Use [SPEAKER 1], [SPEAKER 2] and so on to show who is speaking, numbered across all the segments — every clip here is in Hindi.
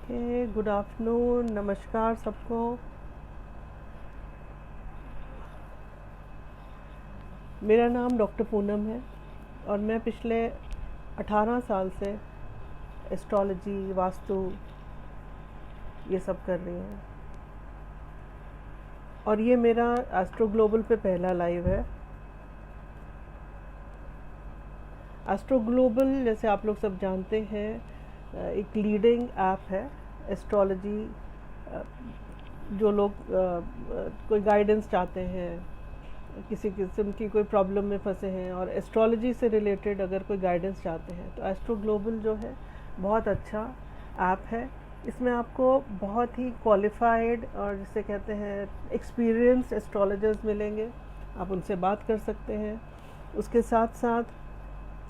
[SPEAKER 1] ओके, गुड आफ्टरनून, नमस्कार सबको। मेरा नाम डॉक्टर पूनम है और मैं पिछले 18 साल से एस्ट्रोलॉजी, वास्तु ये सब कर रही हूँ। और ये मेरा एस्ट्रो ग्लोबल पे पहला लाइव है। एस्ट्रो ग्लोबल, जैसे आप लोग सब जानते हैं, एक लीडिंग ऐप है एस्ट्रोलॉजी। जो लोग कोई गाइडेंस चाहते हैं, किसी किस्म की कोई प्रॉब्लम में फंसे हैं और एस्ट्रोलॉजी से रिलेटेड अगर कोई गाइडेंस चाहते हैं, तो एस्ट्रो ग्लोबल जो है बहुत अच्छा ऐप है। इसमें आपको बहुत ही क्वालिफाइड और जिसे कहते हैं एक्सपीरियंस एस्ट्रोलॉजर्स मिलेंगे। आप उनसे बात कर सकते हैं। उसके साथ साथ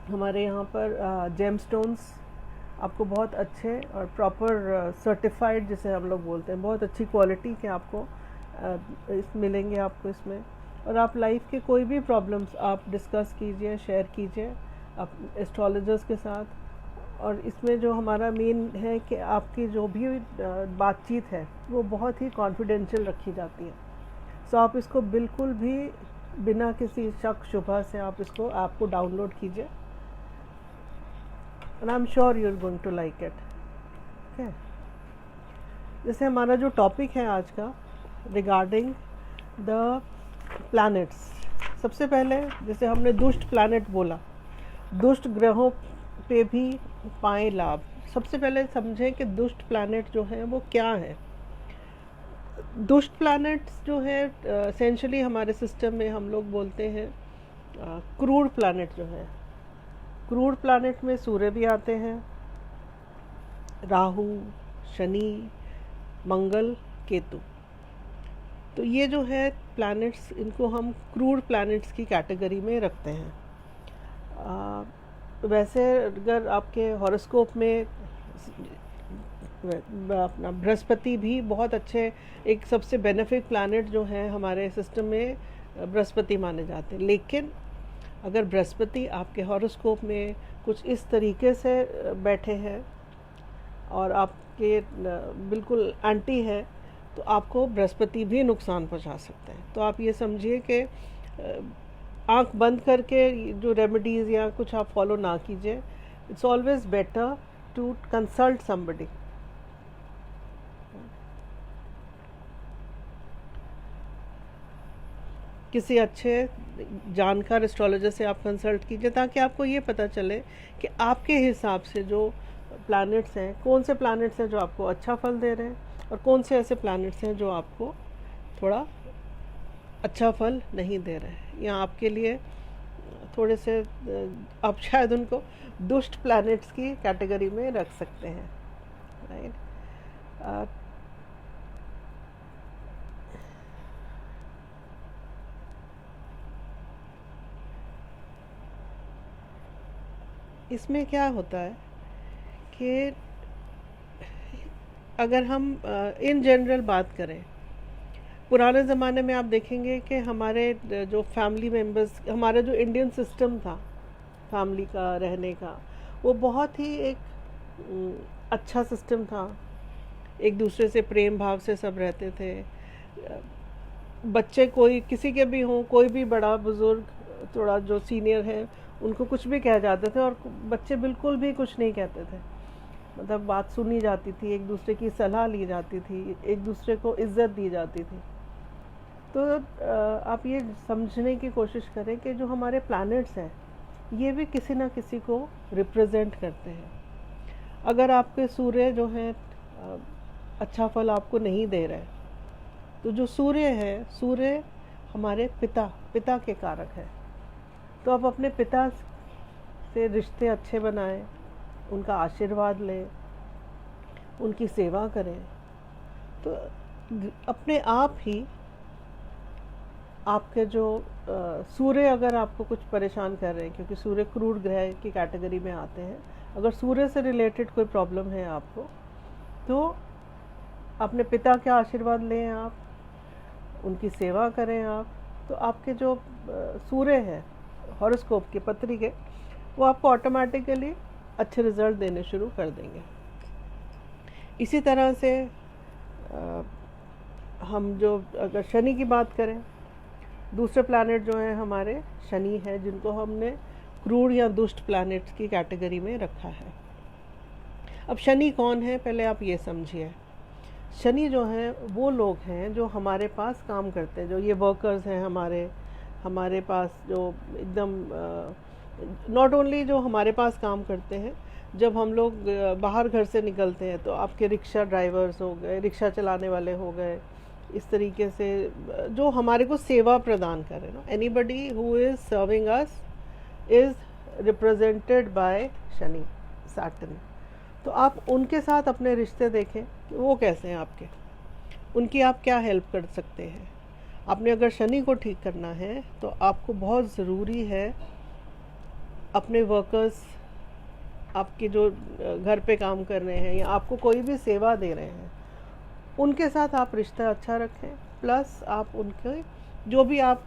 [SPEAKER 1] हमारे यहाँ पर जेमस्टोन्स आपको बहुत अच्छे और प्रॉपर सर्टिफाइड, जिसे हम लोग बोलते हैं, बहुत अच्छी क्वालिटी के आपको मिलेंगे आपको इसमें। और आप लाइफ के कोई भी प्रॉब्लम्स आप डिस्कस कीजिए, शेयर कीजिए आप एस्ट्रोलॉजर्स के साथ। और इसमें जो हमारा मेन है कि आपकी जो भी बातचीत है वो बहुत ही कॉन्फिडेंशियल रखी जाती है। सो आप इसको बिल्कुल भी बिना किसी शक शुबा से आप इसको ऐप को डाउनलोड कीजिए and I'm sure you're going to like it. Okay. जैसे हमारा जो टॉपिक है आज का रिगार्डिंग द प्लैनेट्स। सबसे पहले जैसे हमने दुष्ट प्लैनेट बोला, दुष्ट ग्रहों पे भी पाएं लाभ। सबसे पहले समझें कि दुष्ट प्लैनेट जो है वो क्या है। दुष्ट प्लैनेट्स जो है एसेंशियली हमारे सिस्टम में हम लोग बोलते हैं क्रूर प्लैनेट जो है। क्रूर प्लैनेट में सूर्य भी आते हैं, राहु, शनि, मंगल, केतु। तो ये जो है प्लैनेट्स, इनको हम क्रूर प्लैनेट्स की कैटेगरी में रखते हैं। वैसे अगर आपके हॉरोस्कोप में अपना बृहस्पति भी बहुत अच्छे, एक सबसे बेनिफिक प्लैनेट जो है हमारे सिस्टम में बृहस्पति माने जाते हैं। लेकिन अगर बृहस्पति आपके हॉरोस्कोप में कुछ इस तरीके से बैठे हैं और आपके बिल्कुल एंटी है, तो आपको बृहस्पति भी नुकसान पहुंचा सकते हैं। तो आप ये समझिए कि आंख बंद करके जो रेमेडीज़ या कुछ आप फॉलो ना कीजिए। It's always better to consult somebody. किसी अच्छे जानकार एस्ट्रोलॉजर से आप कंसल्ट कीजिए, ताकि आपको ये पता चले कि आपके हिसाब से जो प्लैनेट्स हैं, कौन से प्लैनेट्स हैं जो आपको अच्छा फल दे रहे हैं और कौन से ऐसे प्लैनेट्स हैं जो आपको थोड़ा अच्छा फल नहीं दे रहे हैं, या आपके लिए थोड़े से आप शायद उनको दुष्ट प्लैनेट्स की कैटेगरी में रख सकते हैं। राइट। इसमें क्या होता है कि अगर हम इन जनरल बात करें, पुराने ज़माने में आप देखेंगे कि हमारे जो फैमिली मेम्बर्स, हमारा जो इंडियन सिस्टम था फैमिली का रहने का, वो बहुत ही एक अच्छा सिस्टम था। एक दूसरे से प्रेम भाव से सब रहते थे। बच्चे कोई किसी के भी हों, कोई भी बड़ा बुज़ुर्ग थोड़ा जो सीनियर है उनको कुछ भी कह जाते थे और बच्चे बिल्कुल भी कुछ नहीं कहते थे। मतलब बात सुनी जाती थी, एक दूसरे की सलाह ली जाती थी, एक दूसरे को इज्जत दी जाती थी। तो आप ये समझने की कोशिश करें कि जो हमारे प्लैनेट्स हैं ये भी किसी ना किसी को रिप्रेजेंट करते हैं। अगर आपके सूर्य जो है अच्छा फल आपको नहीं दे रहे, तो जो सूर्य है, सूर्य हमारे पिता के कारक है। तो आप अपने पिता से रिश्ते अच्छे बनाएं, उनका आशीर्वाद लें, उनकी सेवा करें, तो अपने आप ही आपके जो सूर्य अगर आपको कुछ परेशान कर रहे हैं, क्योंकि सूर्य क्रूर ग्रह की कैटेगरी में आते हैं, अगर सूर्य से रिलेटेड कोई प्रॉब्लम है आपको, तो अपने पिता के आशीर्वाद लें, आप उनकी सेवा करें आप, तो आपके जो सूर्य है हॉरोस्कोप के पत्री के, वो आपको ऑटोमेटिकली अच्छे रिजल्ट देने शुरू कर देंगे। इसी तरह से हम जो अगर शनि की बात करें, दूसरे प्लैनेट जो हैं हमारे शनि है, जिनको हमने क्रूर या दुष्ट प्लैनेट्स की कैटेगरी में रखा है। अब शनि कौन है, पहले आप ये समझिए। शनि जो हैं वो लोग हैं जो हमारे पास काम करते हैं, जो ये वर्कर्स हैं हमारे पास, जो एकदम नॉट ओनली जो हमारे पास काम करते हैं, जब हम लोग बाहर घर से निकलते हैं तो आपके रिक्शा ड्राइवर्स हो गए, रिक्शा चलाने वाले हो गए, इस तरीके से जो हमारे को सेवा प्रदान करें ना, anybody who is serving us is represented by Shani, Saturn. तो आप उनके साथ अपने रिश्ते देखें कि वो कैसे हैं आपके, उनकी आप क्या हेल्प कर सकते हैं। आपने अगर शनि को ठीक करना है तो आपको बहुत ज़रूरी है अपने वर्कर्स, आपके जो घर पे काम कर रहे हैं या आपको कोई भी सेवा दे रहे हैं, उनके साथ आप रिश्ता अच्छा रखें। प्लस आप उनके जो भी आप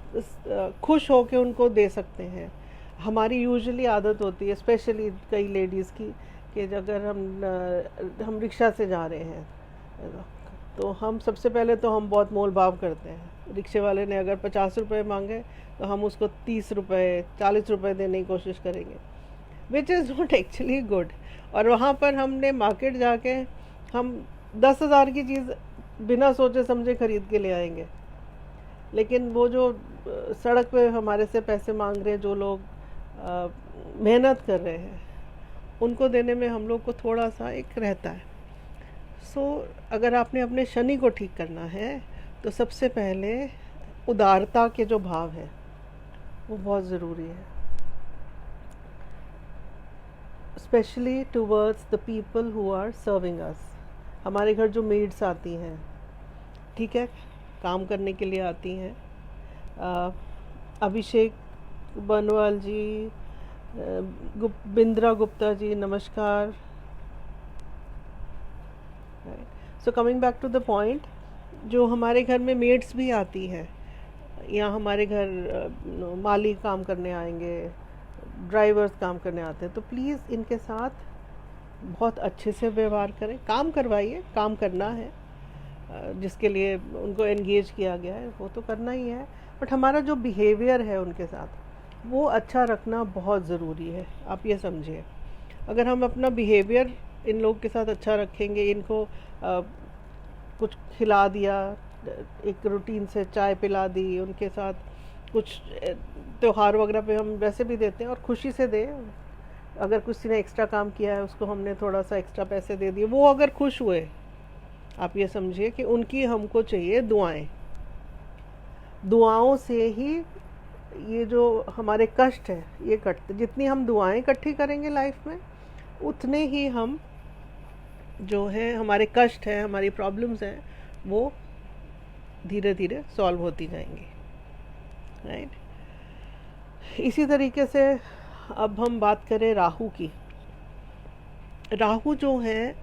[SPEAKER 1] खुश हो के उनको दे सकते हैं। हमारी यूजुअली आदत होती है, स्पेशली कई लेडीज़ की, कि अगर हम रिक्शा से जा रहे हैं तो हम सबसे पहले तो हम बहुत मोल भाव करते हैं। रिक्शे वाले ने अगर 50 रुपये मांगे तो हम उसको 30 रुपये 40 रुपये देने की कोशिश करेंगे, which is not actually good. और वहाँ पर हमने मार्केट जाके हम 10,000 की चीज़ बिना सोचे समझे खरीद के ले आएंगे, लेकिन वो जो सड़क पे हमारे से पैसे मांग रहे हैं, जो लोग मेहनत कर रहे हैं, उनको देने में हम लोग को थोड़ा सा एक रहता है। सो अगर आपने अपने शनि को ठीक करना है तो सबसे पहले उदारता के जो भाव है वो बहुत ज़रूरी है, specially towards the people who are serving us. हमारे घर जो मेड्स आती हैं, ठीक है, काम करने के लिए आती हैं, अभिषेक बनवाल जी, बिंद्रा गुप्ता जी, नमस्कार। So coming back to the point, जो हमारे घर में मेड्स भी आती हैं या हमारे घर माली काम करने आएंगे, ड्राइवर्स काम करने आते हैं, तो प्लीज़ इनके साथ बहुत अच्छे से व्यवहार करें। काम करवाइए, काम करना है, जिसके लिए उनको एंगेज किया गया है वो तो करना ही है, बट हमारा जो बिहेवियर है उनके साथ वो अच्छा रखना बहुत ज़रूरी है। आप ये समझिए, अगर हम अपना बिहेवियर इन लोग के साथ अच्छा रखेंगे, इनको कुछ खिला दिया, एक रूटीन से चाय पिला दी, उनके साथ कुछ त्योहार वगैरह पे हम वैसे भी देते हैं और खुशी से दें। अगर किसी ने एक्स्ट्रा काम किया है उसको हमने थोड़ा सा एक्स्ट्रा पैसे दे दिए, वो अगर खुश हुए, आप ये समझिए कि उनकी हमको चाहिए दुआएं। दुआओं से ही ये जो हमारे कष्ट है ये कटते। जितनी हम दुआएं इकट्ठी करेंगे लाइफ में, उतने ही हम जो है हमारे कष्ट है, हमारी प्रॉब्लम्स हैं, वो धीरे धीरे सॉल्व होती जाएंगी, राइट। इसी तरीके से अब हम बात करें राहु की। राहु जो है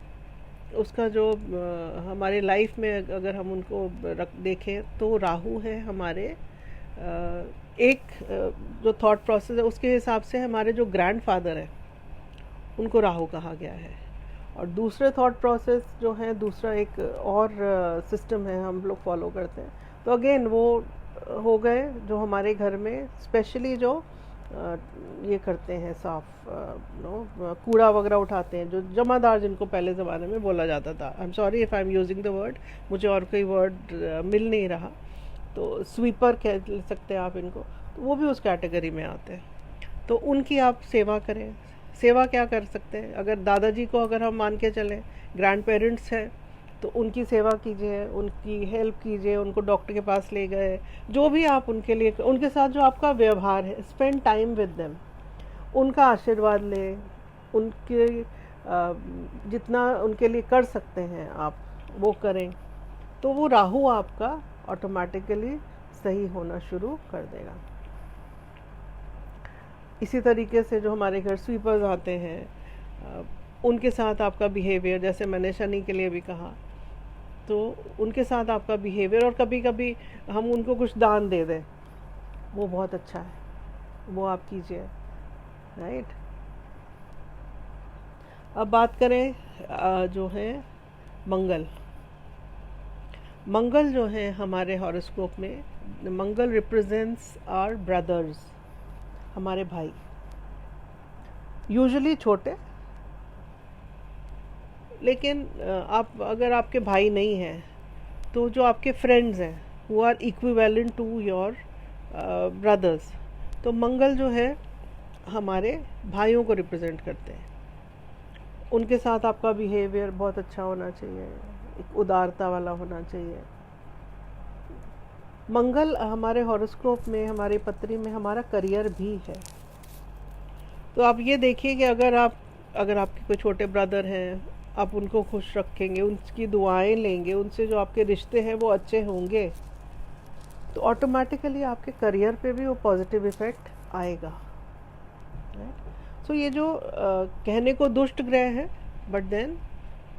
[SPEAKER 1] उसका जो हमारे लाइफ में अगर हम उनको देखें तो राहु है हमारे एक जो थॉट प्रोसेस है उसके हिसाब से हमारे जो ग्रैंडफादर है उनको राहु कहा गया है। और दूसरे थॉट प्रोसेस जो है, दूसरा एक और सिस्टम है हम लोग फॉलो करते हैं, तो अगेन वो हो गए जो हमारे घर में स्पेशली जो ये करते हैं, साफ कूड़ा वगैरह उठाते हैं, जो जमादार जिनको पहले ज़माने में बोला जाता था। आई am sorry if I am using the word, मुझे और कोई वर्ड मिल नहीं रहा, तो स्वीपर कह सकते हैं आप इनको, तो वो भी उस कैटेगरी में आते हैं। तो उनकी आप सेवा करें। सेवा क्या कर सकते हैं, अगर दादाजी को अगर हम मान के चलें, ग्रैंड पेरेंट्स हैं, तो उनकी सेवा कीजिए, उनकी हेल्प कीजिए, उनको डॉक्टर के पास ले गए, जो भी आप उनके लिए, उनके साथ जो आपका व्यवहार है, स्पेंड टाइम विद देम, उनका आशीर्वाद लें, उनके जितना उनके लिए कर सकते हैं आप वो करें, तो वो राहु आपका ऑटोमेटिकली सही होना शुरू कर देगा। इसी तरीके से जो हमारे घर स्वीपर्स आते हैं, उनके साथ आपका बिहेवियर, जैसे मैंने शनि के लिए भी कहा, तो उनके साथ आपका बिहेवियर, और कभी कभी हम उनको कुछ दान दे दें, वो बहुत अच्छा है, वो आप कीजिए, राइट। अब बात करें जो है मंगल। मंगल जो है हमारे हॉरोस्कोप में, मंगल रिप्रेजेंट्स आवर ब्रदर्स, हमारे भाई, यूजुअली छोटे, लेकिन आप अगर आपके भाई नहीं हैं तो जो आपके फ्रेंड्स हैं who are equivalent to your brothers, तो मंगल जो है हमारे भाइयों को रिप्रेजेंट करते हैं। उनके साथ आपका बिहेवियर बहुत अच्छा होना चाहिए, एक उदारता वाला होना चाहिए। मंगल हमारे हॉरोस्कोप में, हमारी पत्री में हमारा करियर भी है। तो आप ये देखिए कि अगर आपके कोई छोटे ब्रदर हैं, आप उनको खुश रखेंगे, उनकी दुआएं लेंगे, उनसे जो आपके रिश्ते हैं वो अच्छे होंगे, तो ऑटोमेटिकली आपके करियर पे भी वो पॉजिटिव इफ़ेक्ट आएगा। सो ये जो कहने को दुष्ट ग्रह है, but then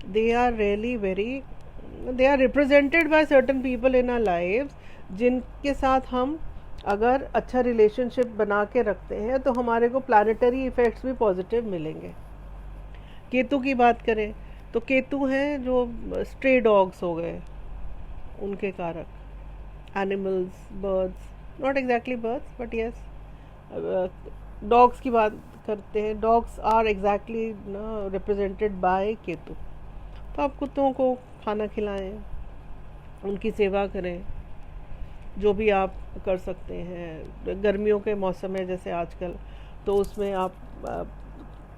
[SPEAKER 1] they are really very, they are represented by certain people in our lives, जिनके साथ हम अगर अच्छा रिलेशनशिप बना के रखते हैं तो हमारे को प्लानिटरी इफ़ेक्ट्स भी पॉजिटिव मिलेंगे। केतु की बात करें तो केतु हैं जो स्ट्रे डॉग्स हो गए, उनके कारक, animals, birds, not exactly birds but yes, dogs की बात करते हैं, dogs are exactly represented by Ketu. तो आप कुत्तों को खाना खिलाएं, उनकी सेवा करें, जो भी आप कर सकते हैं। गर्मियों के मौसम है जैसे आजकल, तो उसमें आप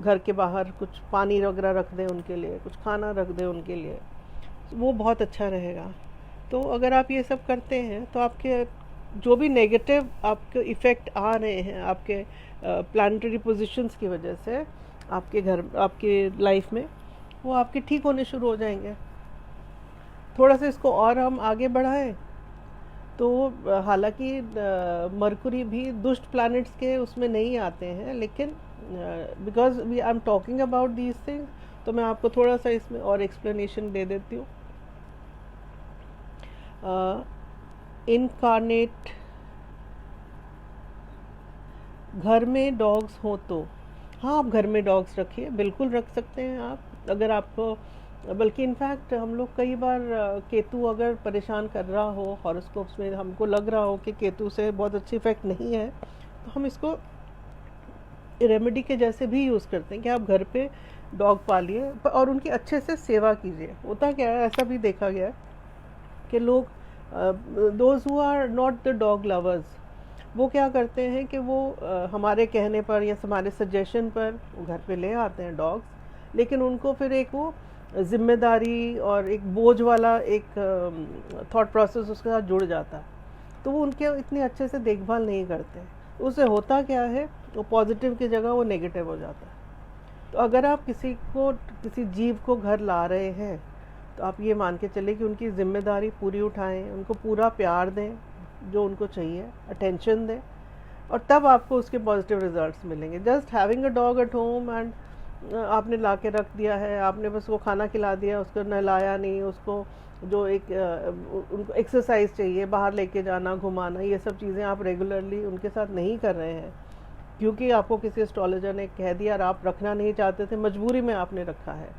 [SPEAKER 1] घर के बाहर कुछ पानी वगैरह रख दें उनके लिए, कुछ खाना रख दें उनके लिए, वो बहुत अच्छा रहेगा। तो अगर आप ये सब करते हैं तो आपके जो भी नेगेटिव आपके इफ़ेक्ट आ रहे हैं आपके प्लानिटरी पोजीशंस की वजह से आपके घर, आपके लाइफ में, वो आपके ठीक होने शुरू हो जाएंगे। थोड़ा सा इसको और हम आगे बढ़ाएं तो हालांकि मरकुरी भी दुष्ट प्लैनेट्स के उसमें नहीं आते हैं, लेकिन because we I am talking about these things, तो मैं आपको थोड़ा सा इसमें और एक्सप्लेनेशन दे देती हूँ। इनकार्नेट घर में डॉग्स हो तो हाँ, आप घर में डॉग्स रखिए, बिल्कुल रख सकते हैं आप, अगर आपको, बल्कि इनफैक्ट हम लोग कई बार केतु अगर परेशान कर रहा हो हॉरोस्कोप्स में, हमको लग रहा हो कि केतु से बहुत अच्छी इफेक्ट नहीं है, तो हम इसको रेमेडी के जैसे भी यूज़ करते हैं कि आप घर पे डॉग पालिए और उनकी अच्छे से सेवा कीजिए। होता क्या है, ऐसा भी देखा गया है कि लोग, those who are not the dog lovers, वो क्या करते हैं कि वो हमारे कहने पर या हमारे सजेशन पर घर पे ले आते हैं डॉग्स, लेकिन उनको फिर एक वो जिम्मेदारी और एक बोझ वाला एक थॉट प्रोसेस उसके साथ जुड़ जाता है, तो वो उनके इतने अच्छे से देखभाल नहीं करते। उससे होता क्या है, वो पॉजिटिव की जगह वो नेगेटिव हो जाता है। तो अगर आप किसी जीव को घर ला रहे हैं तो आप ये मान के चले कि उनकी जिम्मेदारी पूरी उठाएं, उनको पूरा प्यार दें जो उनको चाहिए, अटेंशन दें, और तब आपको उसके पॉजिटिव रिजल्ट्स मिलेंगे। Just having a dog at home and आपने ला के रख दिया है, आपने बस वो खाना खिला दिया, उसको नहलाया नहीं, उसको जो एक उनको एक्सरसाइज चाहिए, बाहर लेके जाना, घुमाना, ये सब चीज़ें आप रेगुलरली उनके साथ नहीं कर रहे हैं क्योंकि आपको किसी एस्ट्रोलॉजर ने कह दिया और आप रखना नहीं चाहते थे, मजबूरी में आपने रखा है,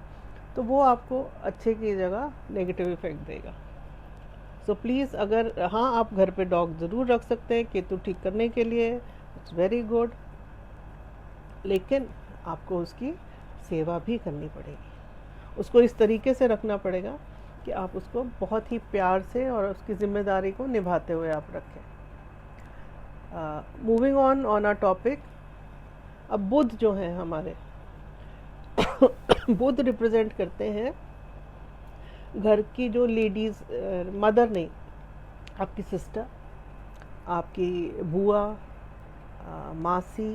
[SPEAKER 1] तो वो आपको अच्छे की जगह नेगेटिव इफेक्ट देगा। सो प्लीज़, अगर हाँ, आप घर पे डॉग ज़रूर रख सकते हैं केतु ठीक करने के लिए, इट्स वेरी गुड, लेकिन आपको उसकी सेवा भी करनी पड़ेगी, उसको इस तरीके से रखना पड़ेगा कि आप उसको बहुत ही प्यार से और उसकी जिम्मेदारी को निभाते हुए आप रखें। मूविंग ऑन आवर टॉपिक, अब बुध जो है हमारे बुध रिप्रेजेंट करते हैं घर की जो लेडीज़, मदर नहीं, आपकी सिस्टर, आपकी बुआ, मासी,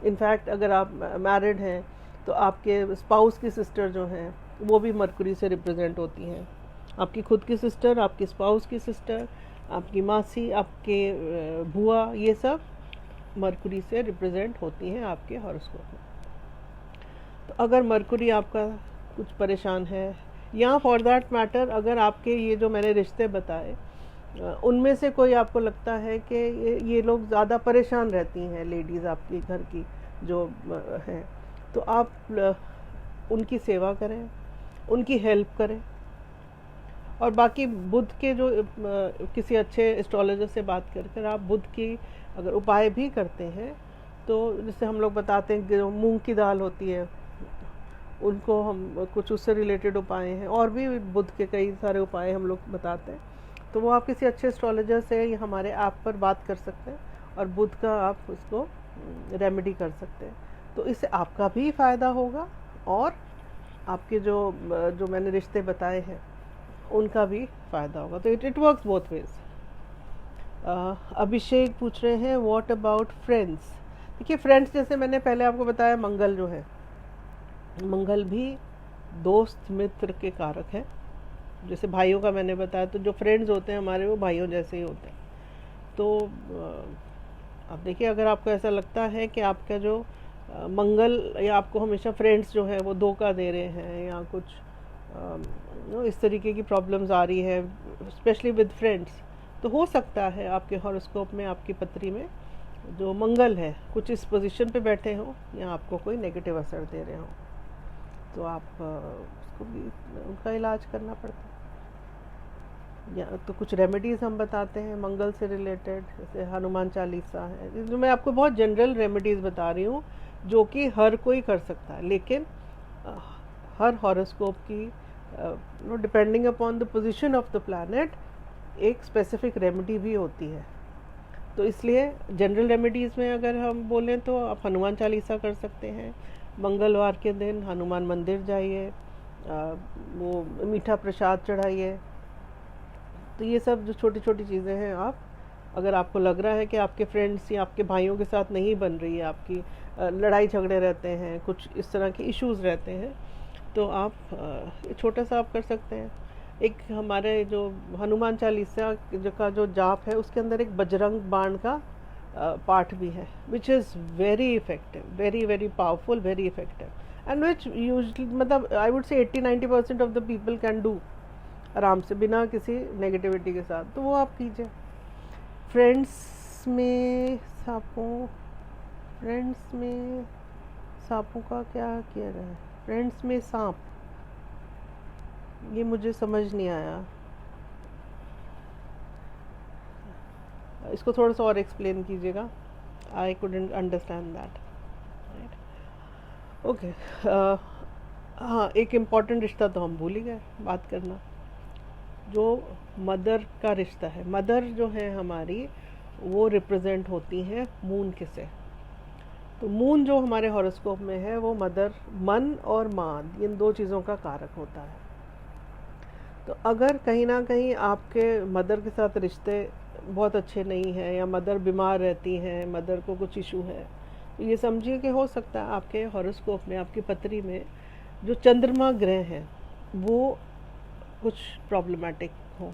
[SPEAKER 1] इनफैक्ट अगर आप मैरिड हैं तो आपके स्पाउस की सिस्टर जो हैं वो भी मरकुरी से रिप्रेजेंट होती हैं। आपकी खुद की सिस्टर, आपकी स्पाउस की सिस्टर, आपकी मासी, आपके बुआ, ये सब मरकुरी से रिप्रेजेंट होती हैं आपके हॉरोस्कोप में। तो अगर मरकुरी आपका कुछ परेशान है, या फॉर दैट मैटर अगर आपके ये जो मैंने रिश्ते बताए उनमें से कोई आपको लगता है कि ये लोग ज़्यादा परेशान रहती हैं, लेडीज़ आपकी घर की जो हैं, तो आप उनकी सेवा करें, उनकी हेल्प करें। और बाकी बुध के जो किसी अच्छे एस्ट्रोलॉजर से बात कर आप बुध की अगर उपाय भी करते हैं, तो जैसे हम लोग बताते हैं कि जो मूंग की दाल होती है, उनको हम कुछ उससे रिलेटेड उपाय हैं, और भी बुध के कई सारे उपाय हम लोग बताते हैं। तो वो आप किसी अच्छे एस्ट्रोलॉजर से या हमारे ऐप पर बात कर सकते हैं और बुध का आप उसको रेमेडी कर सकते हैं। तो इससे आपका भी फ़ायदा होगा और आपके जो मैंने रिश्ते बताए हैं उनका भी फ़ायदा होगा। तो इट वर्क्स बोथ वेज। अभिषेक पूछ रहे हैं व्हाट अबाउट फ्रेंड्स। देखिए फ्रेंड्स, जैसे मैंने पहले आपको बताया, मंगल जो है, मंगल भी दोस्त मित्र के कारक है। जैसे भाइयों का मैंने बताया, तो जो फ्रेंड्स होते हैं हमारे वो भाइयों जैसे ही होते हैं। तो अब देखिए, अगर आपको ऐसा लगता है कि आपका जो मंगल या आपको हमेशा फ्रेंड्स जो है वो धोखा दे रहे हैं या कुछ इस तरीके की प्रॉब्लम्स आ रही है स्पेशली विद फ्रेंड्स, तो हो सकता है आपके हॉरोस्कोप में, आपकी पत्री में जो मंगल है कुछ इस पोजीशन पे बैठे हों या आपको कोई नेगेटिव असर दे रहे हों। तो आप उसको भी उनका इलाज करना पड़ता है। या तो कुछ रेमेडीज़ हम बताते हैं मंगल से रिलेटेड, जैसे हनुमान चालीसा है, जो मैं आपको बहुत जनरल रेमेडीज़ बता रही हूँ जो कि हर कोई कर सकता है। लेकिन हर हॉरोस्कोप की depending upon the position of the planet एक स्पेसिफिक रेमेडी भी होती है। तो इसलिए जनरल रेमेडीज़ में अगर हम बोलें तो आप हनुमान चालीसा कर सकते हैं। मंगलवार के दिन हनुमान मंदिर जाइए, वो मीठा प्रसाद चढ़ाइए। तो ये सब जो छोटी छोटी चीज़ें हैं, आप अगर आपको लग रहा है कि आपके फ्रेंड्स या आपके भाइयों के साथ नहीं बन रही है, आपकी लड़ाई झगड़े रहते हैं, कुछ इस तरह के इश्यूज़ रहते हैं, तो आप छोटा सा आप कर सकते हैं। एक हमारे जो हनुमान चालीसा का जो जाप है, उसके अंदर एक बजरंग बाण का पाठ भी है, which is very effective, very very powerful, very effective, and which usually, मतलब I would say 80-90% of the people can do आराम से, बिना किसी नेगेटिविटी के साथ। तो वो आप कीजिए। फ्रेंड्स में सांपों का क्या किया रहा है? फ्रेंड्स में सांप, ये मुझे समझ नहीं आया, इसको थोड़ा सा और एक्सप्लेन कीजिएगा। I couldn't understand that. Okay, हाँ, एक इम्पॉर्टेंट रिश्ता तो हम भूल ही गए बात करना, जो मदर का रिश्ता है। मदर जो है हमारी, वो रिप्रेजेंट होती हैं मून के से। तो मून जो हमारे हॉरोस्कोप में है, वो मदर, मन और माँ, इन दो चीज़ों का कारक होता है। तो अगर कहीं ना कहीं आपके मदर के साथ रिश्ते बहुत अच्छे नहीं हैं, या मदर बीमार रहती हैं, मदर को कुछ इशू है, तो ये समझिए कि हो सकता है आपके हॉरोस्कोप में, आपकी पत्री में जो चंद्रमा ग्रह हैं वो कुछ प्रॉब्लमेटिक हो।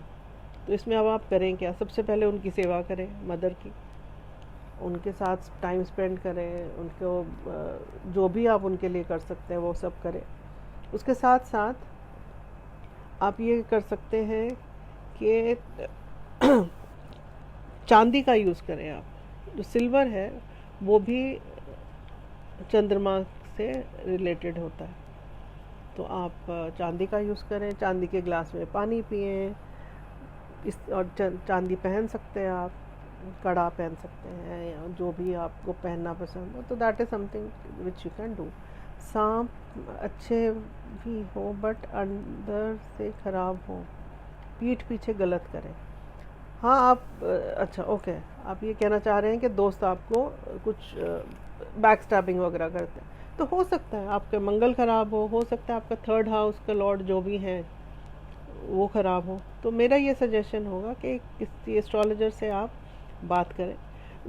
[SPEAKER 1] तो इसमें अब आप करें क्या? सबसे पहले उनकी सेवा करें, मदर की, उनके साथ टाइम स्पेंड करें, उनको जो भी आप उनके लिए कर सकते हैं वो सब करें। उसके साथ साथ आप ये कर सकते हैं कि चांदी का यूज़ करें। आप जो सिल्वर है वो भी चंद्रमा से रिलेटेड होता है, तो आप चांदी का यूज़ करें। चांदी के ग्लास में पानी पिएं, और चांदी पहन सकते हैं आप, कड़ा पहन सकते हैं, या जो भी आपको पहनना पसंद हो, तो that is something which you can do. सांप अच्छे भी हो बट अंदर से ख़राब हो, पीठ पीछे गलत करें। हाँ, आप अच्छा, ओके, आप ये कहना चाह रहे हैं कि दोस्त आपको कुछ बैक स्टैबिंग वगैरह करते हैं, तो हो सकता है आपका मंगल ख़राब हो सकता है आपका थर्ड हाउस का लॉर्ड जो भी है वो ख़राब हो। तो मेरा ये सजेशन होगा कि किसी एस्ट्रोलॉजर से आप बात करें।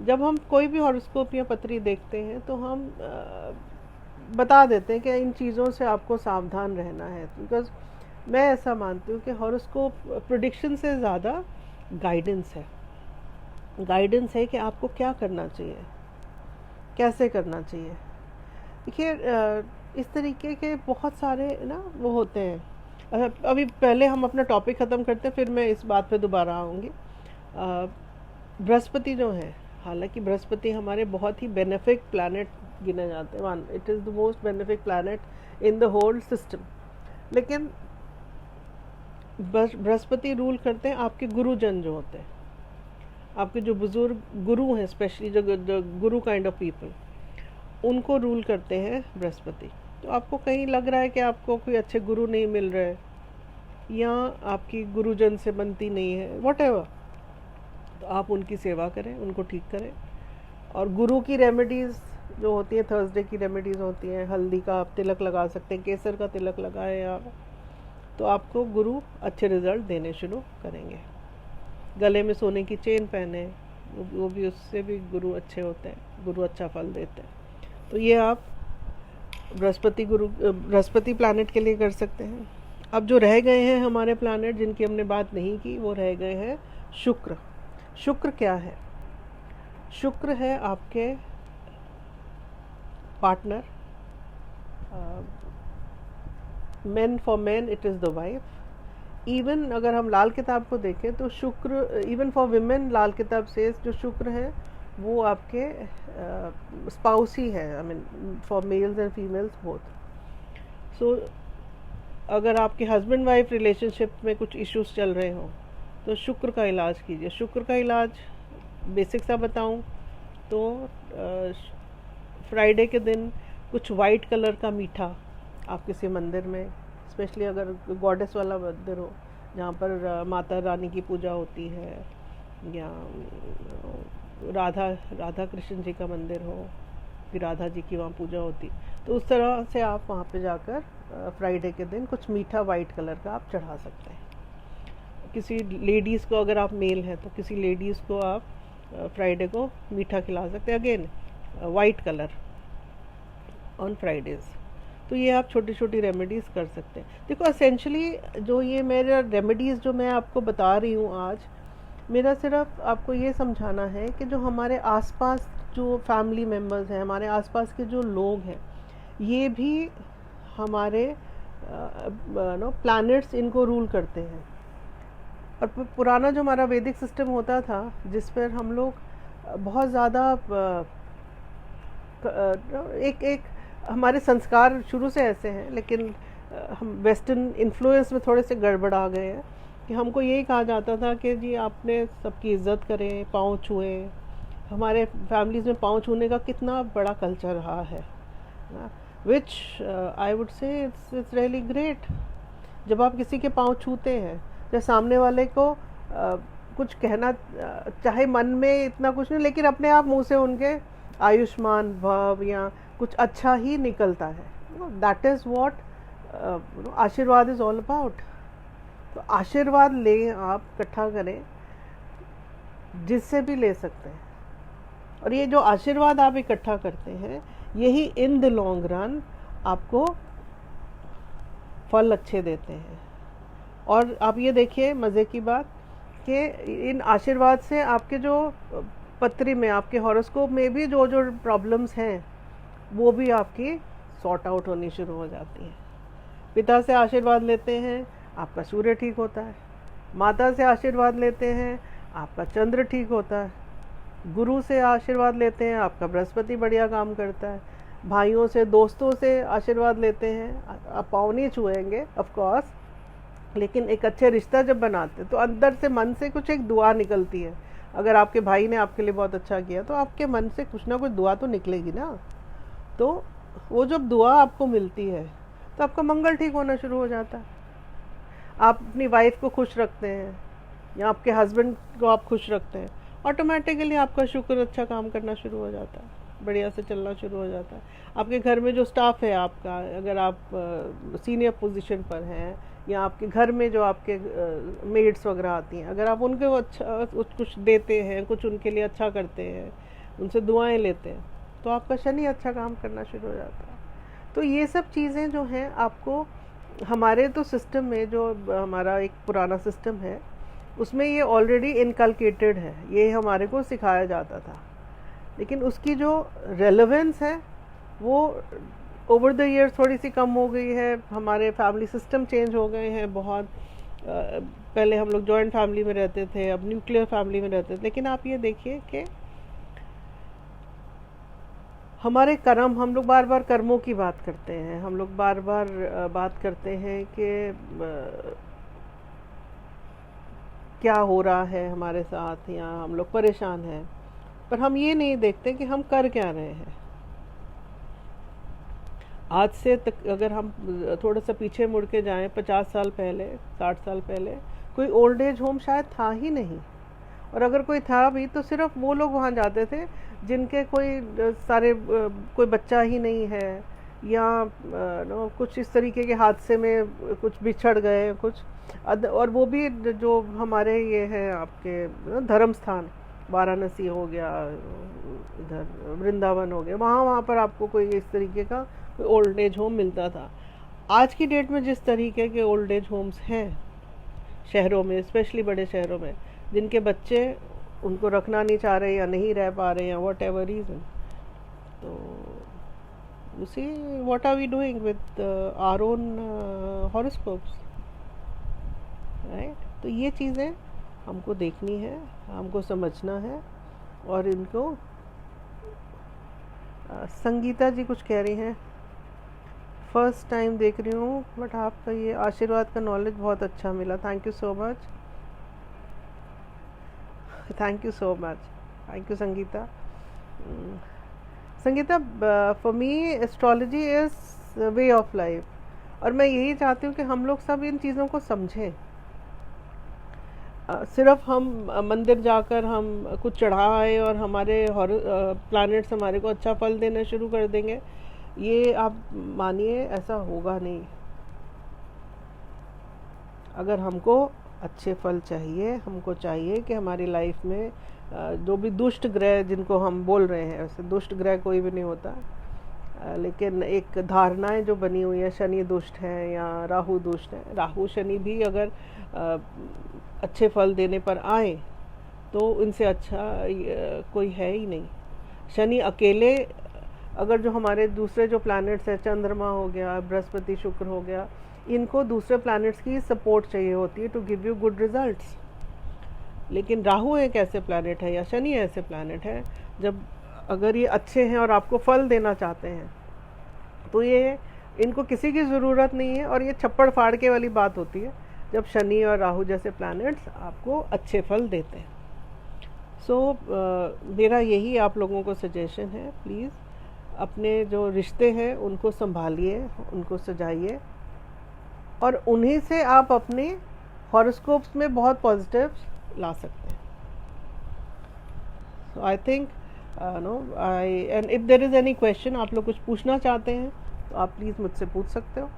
[SPEAKER 1] जब हम कोई भी हॉरोस्कोप या पत्री देखते हैं तो हम बता देते हैं कि इन चीज़ों से आपको सावधान रहना है, बिकॉज मैं ऐसा मानती हूँ कि हॉरोस्कोप प्रेडिक्शन से ज़्यादा गाइडेंस है। गाइडेंस है कि आपको क्या करना चाहिए, कैसे करना चाहिए। देखिए, इस तरीके के बहुत सारे ना वो होते हैं। अभी पहले हम अपना टॉपिक ख़त्म करते हैं, फिर मैं इस बात पे दोबारा आऊँगी। बृहस्पति जो है, हालांकि बृहस्पति हमारे बहुत ही बेनिफिक प्लैनेट गिने जाते हैं, one, it is the most benefic planet in the whole system. लेकिन बृहस्पति रूल करते हैं आपके गुरुजन जो होते हैं, आपके जो बुजुर्ग गुरु हैं, स्पेशली जो गुरु काइंड ऑफ पीपल, उनको रूल करते हैं बृहस्पति। तो आपको कहीं लग रहा है कि आपको कोई अच्छे गुरु नहीं मिल रहे, या आपकी गुरुजन से बनती नहीं है, व्हाटएवर, तो आप उनकी सेवा करें, उनको ठीक करें। और गुरु की रेमेडीज़ जो होती हैं, थर्सडे की रेमेडीज़ होती हैं, हल्दी का आप तिलक लगा सकते हैं, केसर का तिलक लगाएं आप, तो आपको गुरु अच्छे रिजल्ट देने शुरू करेंगे। गले में सोने की चेन पहने, वो भी, उससे भी गुरु अच्छे होते हैं, गुरु अच्छा फल देते हैं। तो ये आप बृहस्पति प्लैनेट के लिए कर सकते हैं। अब जो रह गए हैं हमारे प्लैनेट जिनकी हमने बात नहीं की, वो रह गए हैं शुक्र। शुक्र क्या है? शुक्र है आपके partner, main for main it is the wife. Even अगर हम लाल किताब को देखें तो शुक्र, इवन फॉर विमेन, लाल किताब से जो शुक्र है वो आपके स्पाउस ही है, I mean for males and females both. So अगर आपके हस्बैंड वाइफ रिलेशनशिप में कुछ इश्यूज चल रहे हों तो शुक्र का इलाज कीजिए। शुक्र का इलाज बेसिक सा बताऊं तो फ्राइडे के दिन कुछ वाइट कलर का मीठा आप किसी मंदिर में, स्पेशली अगर गॉडेस वाला मंदिर हो जहाँ पर माता रानी की पूजा होती है, या राधा कृष्ण जी का मंदिर हो कि राधा जी की वहाँ पूजा होती, तो उस तरह से आप वहाँ पे जाकर फ्राइडे के दिन कुछ मीठा वाइट कलर का आप चढ़ा सकते हैं। किसी लेडीज़ को, अगर आप मेल हैं तो किसी लेडीज़ को आप फ्राइडे को मीठा खिला सकते हैं, again white colour on Fridays. तो ये आप छोटी छोटी रेमेडीज़ कर सकते हैं। देखो एसेंशली जो ये मेरा रेमेडीज़ जो मैं आपको बता रही हूँ आज, मेरा सिर्फ आपको ये समझाना है कि जो हमारे आसपास जो फैमिली मेम्बर्स हैं, हमारे आसपास के जो लोग हैं, ये भी हमारे प्लैनेट्स इनको रूल करते हैं। और पुराना जो हमारा वैदिक सिस्टम होता था जिस पर हम लोग बहुत ज़्यादा एक हमारे संस्कार शुरू से ऐसे हैं, लेकिन हम वेस्टर्न इन्फ्लुएंस में थोड़े से गड़बड़ आ गए हैं कि हमको यही कहा जाता था कि जी आपने सबकी इज्जत करें, पाँव छुएं। हमारे फैमिलीज़ में पाँव छूने का कितना बड़ा कल्चर रहा है, which I would say it's really great. जब आप किसी के पाँव छूते हैं, जब सामने वाले को कुछ कहना चाहे मन में इतना कुछ नहीं, लेकिन अपने आप मुंह से उनके आयुष्मान भव या कुछ अच्छा ही निकलता है। दैट इज़ व्हाट आशीर्वाद इज़ ऑल अबाउट। तो आशीर्वाद लें, आप इकट्ठा करें, जिससे भी ले सकते हैं। और ये जो आशीर्वाद आप इकट्ठा करते हैं, यही इन द लॉन्ग रन आपको फल अच्छे देते हैं। और आप ये देखिए मज़े की बात कि इन आशीर्वाद से आपके जो पत्री में, आपके हॉरोस्कोप में भी जो जो प्रॉब्लम्स हैं वो भी आपकी सॉर्ट आउट होनी शुरू हो जाती हैं। पिता से आशीर्वाद लेते हैं, आपका सूर्य ठीक होता है। माता से आशीर्वाद लेते हैं, आपका चंद्र ठीक होता है। गुरु से आशीर्वाद लेते हैं, आपका बृहस्पति बढ़िया काम करता है। भाइयों से, दोस्तों से आशीर्वाद लेते हैं, आप पाँव नहीं छुएंगे ऑफ कोर्स, लेकिन एक अच्छे रिश्ता जब बनाते तो अंदर से, मन से कुछ एक दुआ निकलती है। अगर आपके भाई ने आपके लिए बहुत अच्छा किया तो आपके मन से कुछ ना कुछ दुआ तो निकलेगी ना। तो वो जब दुआ आपको मिलती है तो आपका मंगल ठीक होना शुरू हो जाता है। आप अपनी वाइफ को खुश रखते हैं या आपके हस्बैंड को आप खुश रखते हैं, ऑटोमेटिकली आपका शुक्र अच्छा काम करना शुरू हो जाता है, बढ़िया से चलना शुरू हो जाता है। आपके घर में जो स्टाफ है आपका, अगर आप सीनियर पोजीशन पर हैं, या आपके घर में जो आपके मेड्स वगैरह आती हैं, अगर आप उनको अच्छा कुछ देते हैं, कुछ उनके लिए अच्छा करते हैं, उनसे दुआएं लेते हैं, तो आपका शनि अच्छा काम करना शुरू हो जाता है। तो ये सब चीज़ें जो हैं आपको, हमारे तो सिस्टम में जो हमारा एक पुराना सिस्टम है उसमें ये ऑलरेडी इनकलकेटेड है, ये हमारे को सिखाया जाता था। लेकिन उसकी जो रेलेवेंस है वो ओवर द ईयर्स थोड़ी सी कम हो गई है। हमारे फैमिली सिस्टम चेंज हो गए हैं बहुत। पहले हम लोग जॉइंट फैमिली में रहते थे, अब न्यूक्लियर फैमिली में रहते थे। लेकिन आप ये देखिए कि हमारे कर्म, हम लोग बार बार कर्मों की बात करते हैं, हम लोग बार बार बात करते हैं कि क्या हो रहा है हमारे साथ, या हम लोग परेशान हैं, पर हम ये नहीं देखते कि हम कर क्या रहे हैं। आज से तक अगर हम थोड़ा सा पीछे मुड़ के जाएं, 50 साल पहले, 60 साल पहले, कोई ओल्ड एज होम शायद था ही नहीं। और अगर कोई था भी तो सिर्फ वो लोग वहाँ जाते थे जिनके कोई बच्चा ही नहीं है, या कुछ इस तरीके के हादसे में कुछ बिछड़ गए कुछ। और वो भी जो हमारे ये है आपके धर्म स्थान, वाराणसी हो गया, इधर वृंदावन हो गया, वहाँ पर आपको कोई इस तरीके का कोई ओल्ड एज होम मिलता था। आज की डेट में जिस तरीके के ओल्ड एज होम्स हैं शहरों में, स्पेशली बड़े शहरों में, जिनके बच्चे उनको रखना नहीं चाह रहे या नहीं रह पा रहे, या वॉट एवर रीज़न, तो you see what are we doing with our own horoscopes, right. तो ये चीज़ें हमको देखनी है, हमको समझना है, और इनको संगीता जी कुछ कह रही हैं, फर्स्ट टाइम देख रही हूँ, बट आपका ये आशीर्वाद का नॉलेज बहुत अच्छा मिला, thank you so much, thank you so much, thank you Sangeeta. Sangeeta, for me astrology is way of life, और मैं यही चाहती हूँ कि हम लोग सब इन चीज़ों को समझें। सिर्फ हम मंदिर जाकर हम कुछ चढ़ाए और हमारे प्लैनेट्स हमारे को अच्छा फल देना शुरू कर देंगे, ये आप मानिए ऐसा होगा नहीं। अगर हमको अच्छे फल चाहिए, हमको चाहिए कि हमारी लाइफ में जो भी दुष्ट ग्रह जिनको हम बोल रहे हैं, वैसे दुष्ट ग्रह कोई भी नहीं होता, लेकिन एक धारणाएं जो बनी हुई है, शनि दुष्ट है या राहु दुष्ट है, राहु शनि भी अगर अच्छे फल देने पर आए तो इनसे अच्छा कोई है ही नहीं। शनि अकेले, अगर जो हमारे दूसरे जो प्लैनेट्स हैं, चंद्रमा हो गया, बृहस्पति, शुक्र हो गया, इनको दूसरे प्लैनेट्स की सपोर्ट चाहिए होती है to give you good results. लेकिन राहु एक ऐसे प्लैनेट है या शनि ऐसे प्लैनेट है, जब अगर ये अच्छे हैं और आपको फल देना चाहते हैं, तो ये इनको किसी की ज़रूरत नहीं है, और ये छप्पड़ फाड़ के वाली बात होती है जब शनि और राहु जैसे प्लैनेट्स आपको अच्छे फल देते हैं। सो मेरा यही आप लोगों को सजेशन है, प्लीज़ अपने जो रिश्ते हैं उनको संभालिए, उनको सजाइए, और उन्हीं से आप अपने हॉरोस्कोप्स में बहुत पॉजिटिव ला सकते हैं। So I think and if there is any question, आप लोग कुछ पूछना चाहते हैं तो आप प्लीज़ मुझसे पूछ सकते हो।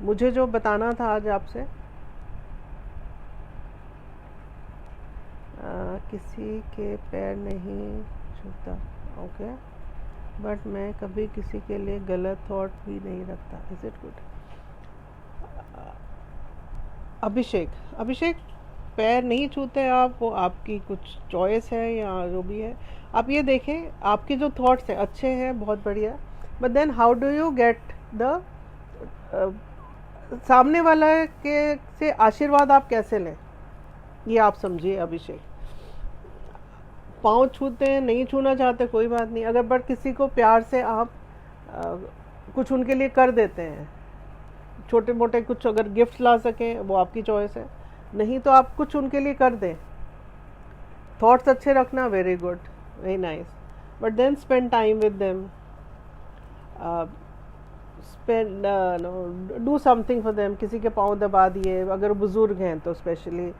[SPEAKER 1] मुझे जो बताना था आज आपसे, किसी के पैर नहीं छूता, ओके, बट मैं कभी किसी के लिए गलत थॉट भी नहीं रखता, इज इट गुड? अभिषेक, पैर नहीं छूते आप, वो आपकी कुछ चॉइस है या जो भी है। आप ये देखें, आपके जो थॉट्स हैं अच्छे हैं, बहुत बढ़िया, but then how do you get the सामने वाला के से आशीर्वाद आप कैसे लें, ये आप समझिए। अभिषेक, पाँव छूते हैं, नहीं छूना चाहते, कोई बात नहीं, अगर बट किसी को प्यार से आप कुछ उनके लिए कर देते हैं, छोटे मोटे कुछ अगर गिफ्ट ला सकें, वो आपकी चॉइस है, नहीं तो आप कुछ उनके लिए कर दें। थॉट्स अच्छे रखना, very good, very nice, but then spend time with them, do something for them. किसी के पाँव दबा दिए, अगर बुज़ुर्ग हैं तो स्पेशली,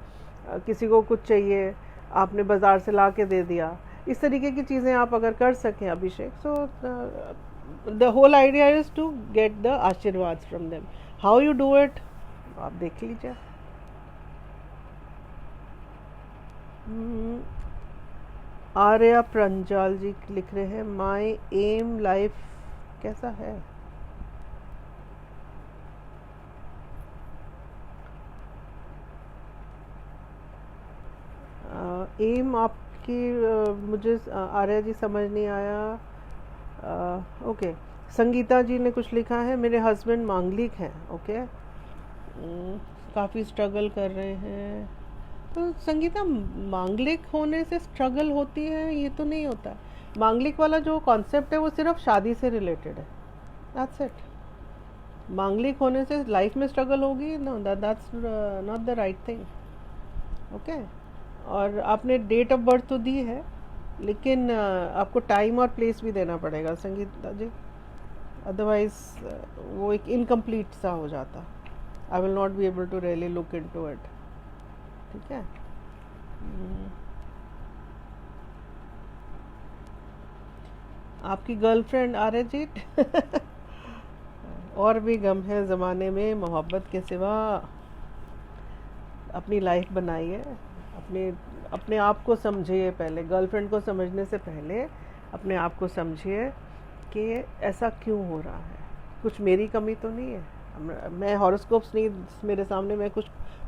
[SPEAKER 1] किसी को कुछ चाहिए आपने बाज़ार से ला के दे दिया, इस तरीके की चीज़ें आप अगर कर सकें Abhishek, so the whole idea is to get the ashirwad from them. How you do it आप देख लीजिए। आर्या प्रंजाल जी लिख रहे हैं, माई एम लाइफ कैसा है? एम आपकी मुझे आर्या जी समझ नहीं आया। ओके, संगीता जी ने कुछ लिखा है, मेरे हस्बैंड मांगलिक हैं, ओके, काफ़ी स्ट्रगल कर रहे हैं। तो संगीता, मांगलिक होने से स्ट्रगल होती है ये तो नहीं होता। मांगलिक वाला जो कॉन्सेप्ट है वो सिर्फ शादी से रिलेटेड है, दैट्स इट। मांगलिक होने से लाइफ में स्ट्रगल होगी, no, that's not the right thing. Okay, और आपने डेट ऑफ बर्थ तो दी है, लेकिन आपको टाइम और प्लेस भी देना पड़ेगा संगीता जी, अदरवाइज वो एक इनकम्प्लीट सा हो जाता। I will not be able to really look into it. ठीक है। आपकी गर्लफ्रेंड आर्यजीत और भी गम है ज़माने में मोहब्बत के सिवा। अपनी लाइफ बनाइए, अपने अपने आप को समझिए। पहले गर्लफ्रेंड को समझने से पहले अपने आप को समझिए कि ऐसा क्यों हो रहा है, कुछ मेरी कमी तो नहीं है। मैं हॉरोस्कोप्स नहीं मेरे सामने, मैं कुछ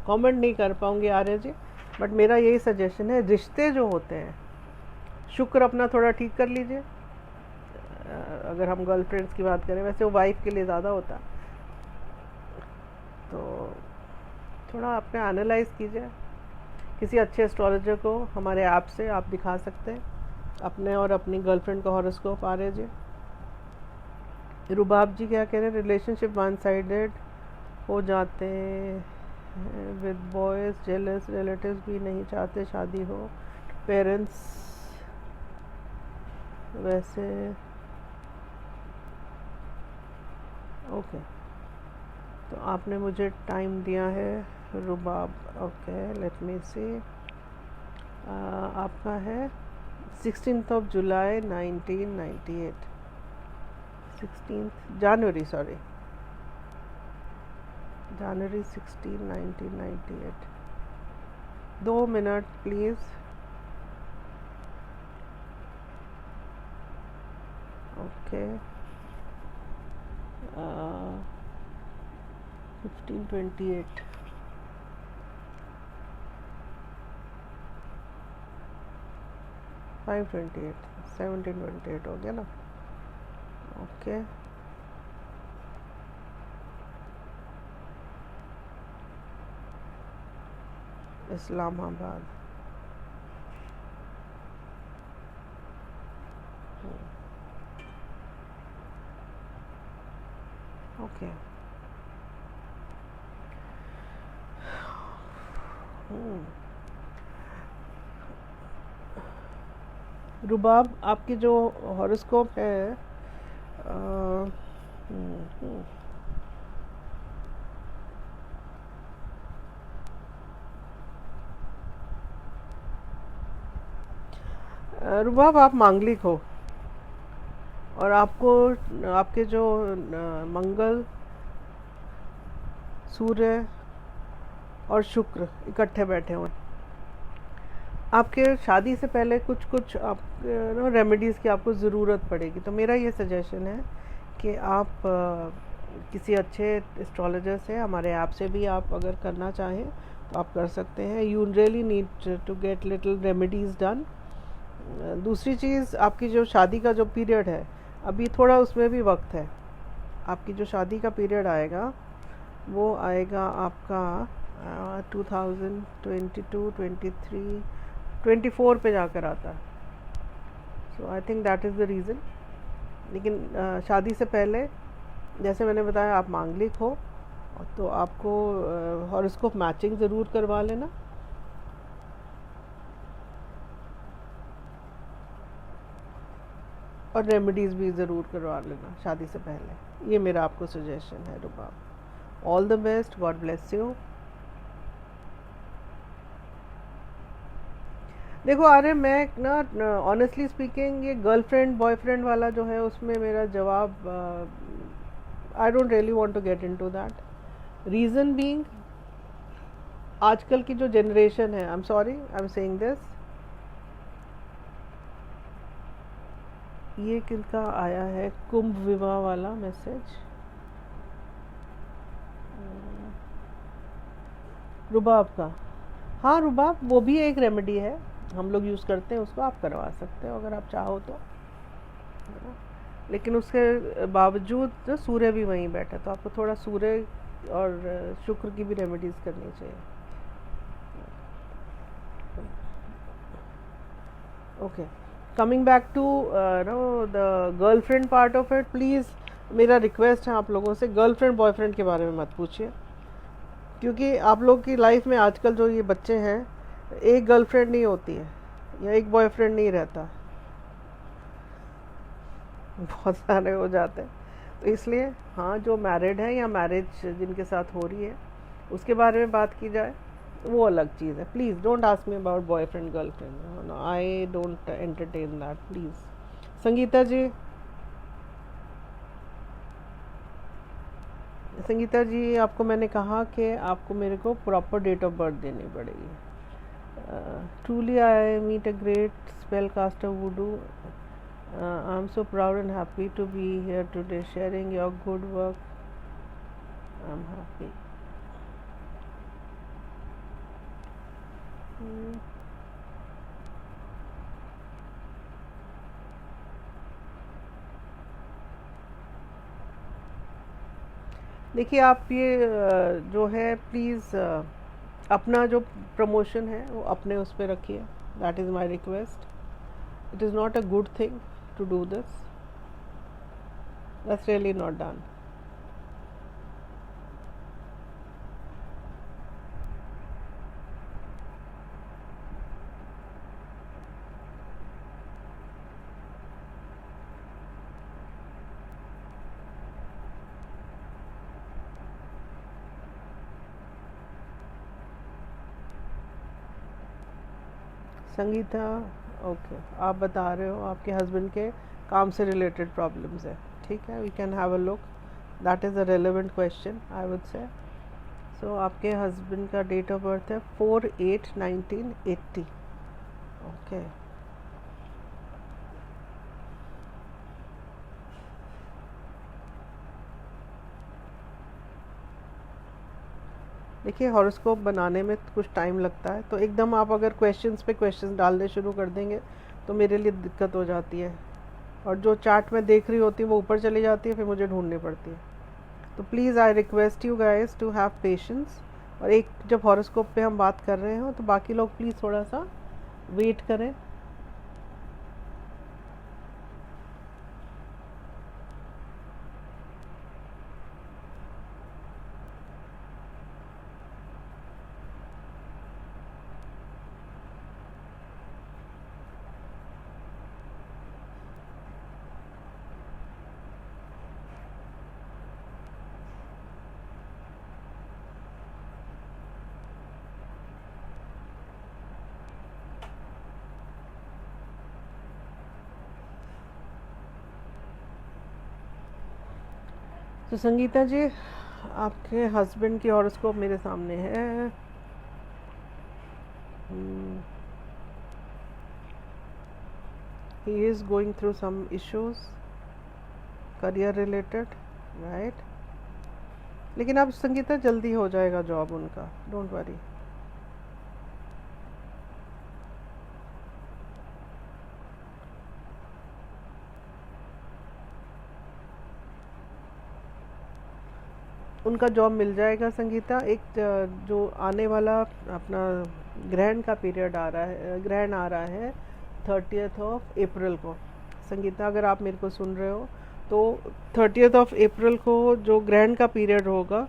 [SPEAKER 1] कमेंट नहीं कर पाऊँगी आर्य जी, बट मेरा यही सजेशन है, रिश्ते जो होते हैं, शुक्र अपना थोड़ा ठीक कर लीजिए। अगर हम गर्लफ्रेंड्स की बात करें, वैसे वो वाइफ के लिए ज़्यादा होता, तो थोड़ा अपने एनालाइज कीजिए। किसी अच्छे एस्ट्रोलॉजर को हमारे ऐप से आप दिखा सकते हैं अपने और अपनी गर्लफ्रेंड का हॉरोस्कोप। आ रहे जी रुबाब जी क्या कह रहे हैं, रिलेशनशिप वन साइडेड हो जाते हैं विद बॉयज़, जेलस, रिलेटिव्स भी नहीं चाहते शादी हो, पेरेंट्स वैसे। ओके, तो आपने मुझे टाइम दिया है रुबाब। ओके, लेट मी सी, आपका है 16 जुलाई 1998, 16 जनवरी, सॉरी, जनवरी 16, 1998। 2 मिनट प्लीज़। ओके, 1528, 528, 1728 हो गया ना। ओके, इस्लामाबाद। ओके, रुबाब आपकी जो हॉरोस्कोप है, रुबाब आप मांगलिक हो, और आपको आपके जो मंगल, सूर्य और शुक्र इकट्ठे बैठे हुए, आपके शादी से पहले कुछ कुछ आप रेमेडीज़ की आपको ज़रूरत पड़ेगी। तो मेरा ये सजेशन है कि आप किसी अच्छे एस्ट्रोलॉजर से, हमारे ऐप से भी आप अगर करना चाहें तो आप कर सकते हैं। You really need to get little remedies done. दूसरी चीज़, आपकी जो शादी का जो पीरियड है, अभी थोड़ा उसमें भी वक्त है। आपकी जो शादी का पीरियड आएगा वो आएगा आपका 2022, 23, 24 पे जाकर आता है। So I think that is the reason. लेकिन शादी से पहले, जैसे मैंने बताया, आप मांगलिक हो तो आपको हॉरोस्कोप मैचिंग ज़रूर करवा लेना। और रेमेडीज़ भी ज़रूर करवा लेना शादी से पहले। ये मेरा आपको सजेशन है Rubab. All the best, God bless you. देखो अरे, मैं ना ऑनेस्टली स्पीकिंग, ये गर्लफ्रेंड बॉयफ्रेंड वाला जो है उसमें मेरा जवाब, I don't really want to get into that. Reason being, आजकल की जो जनरेशन है, I am sorry I am saying this, ये किनका आया है कुंभ विवाह वाला मैसेज, रुबाब का। हाँ रुबाब, वो भी एक रेमेडी है, हम लोग यूज़ करते हैं उसको, आप करवा सकते हो अगर आप चाहो तो। लेकिन उसके बावजूद सूर्य भी वहीं बैठा, तो आपको थोड़ा सूर्य और शुक्र की भी रेमेडीज़ करनी चाहिए। Okay, coming back to no the girlfriend part of it, please मेरा रिक्वेस्ट है आप लोगों से, गर्लफ्रेंड बॉयफ्रेंड के बारे में मत पूछिए, क्योंकि आप लोग की लाइफ में आजकल जो ये बच्चे हैं, एक गर्लफ्रेंड नहीं होती है या एक बॉयफ्रेंड नहीं रहता, बहुत सारे हो जाते हैं। तो इसलिए हाँ, जो मैरिड है या मैरिज जिनके साथ हो रही है उसके बारे में बात की जाए, वो अलग चीज़ है। Please don't ask me about boyfriend girlfriend, I don't entertain that please. Sangeeta ji, Sangeeta ji आपको मैंने कहा कि आपको मेरे को प्रॉपर डेट ऑफ बर्थ देनी पड़ेगी। Truly I meet a great spell caster voodoo, I am so proud and happy to be here today sharing your good work, I am happy. देखिए आप ये जो है प्लीज़ अपना जो प्रमोशन है वो अपने उस पर रखिए, that is my request. It is not a good thing to do this, that's really not done. Sangeeta, okay, आप बता रहे हो आपके हस्बैंड के काम से रिलेटेड प्रॉब्लम्स है, ठीक है, we can have a look, that is a relevant question I would say. So आपके हस्बैंड का डेट ऑफ बर्थ है 4/8/1980, ओके। देखिए हॉरोस्कोप बनाने में कुछ टाइम लगता है, तो एकदम आप अगर क्वेश्चंस पे क्वेश्चंस डालने शुरू कर देंगे तो मेरे लिए दिक्कत हो जाती है, और जो चार्ट में देख रही होती है वो ऊपर चली जाती है, फिर मुझे ढूंढनी पड़ती है। तो please I request you guys to have patience, और एक जब हॉरोस्कोप पे हम बात कर रहे हो तो बाकी लोग प्लीज़ थोड़ा सा वेट करें। तो संगीता जी आपके हस्बैंड की हॉरोस्कोप मेरे सामने है। He is going through some issues career related, right, लेकिन अब संगीता जल्दी हो जाएगा जॉब उनका, डोंट वरी। उनका जॉब मिल जाएगा संगीता। एक जो आने वाला अपना ग्रहण का पीरियड आ रहा है, ग्रहण आ रहा है 30th ऑफ अप्रैल को। संगीता अगर आप मेरे को सुन रहे हो तो 30th ऑफ अप्रैल को जो ग्रहण का पीरियड होगा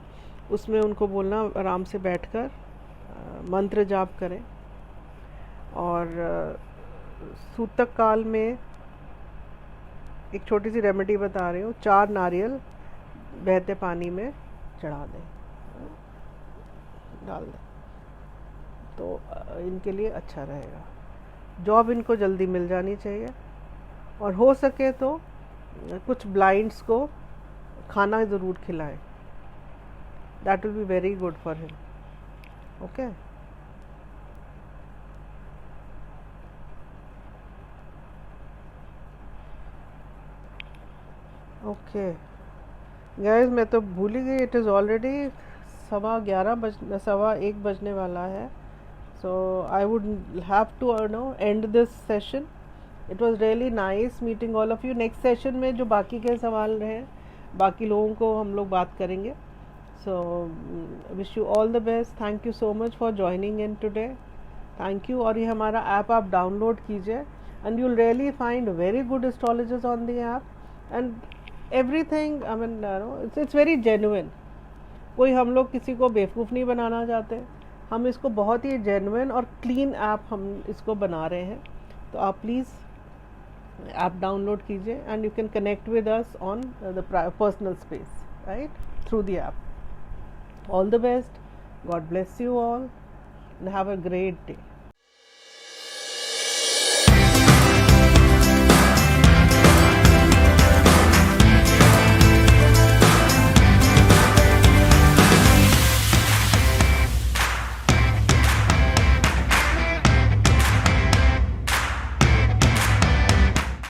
[SPEAKER 1] उसमें उनको बोलना आराम से बैठकर मंत्र जाप करें, और सूतक काल में एक छोटी सी रेमेडी बता रही हूँ, 4 नारियल बहते पानी में चढ़ा दें, डाल दें, तो इनके लिए अच्छा रहेगा। जॉब इनको जल्दी मिल जानी चाहिए, और हो सके तो कुछ ब्लाइंड्स को खाना ज़रूर खिलाएं, that will be very good for him, okay. Okay guys, मैं तो भूल ही गई, इट इज़ ऑलरेडी 1:15 बजने वाला है। So I would have to end this session. It was really nice meeting all of you. Next session में जो बाकी के सवाल हैं, बाकी लोगों को हम लोग बात करेंगे। So wish you all the best, thank you so much for joining in today, thank you. और ये हमारा ऐप आप डाउनलोड कीजिए, and you'll really find very good astrologers on the app, and everything, I mean, it's very genuine. कोई हम लोग किसी को बेवकूफ़ नहीं बनाना चाहते, हम इसको बहुत ही जेन्युइन और क्लीन ऐप हम इसको बना रहे हैं. तो आप प्लीज़ ऐप डाउनलोड कीजिए and you can connect with us on the personal space, right, through the app. All the best, God bless you all, and have a great day.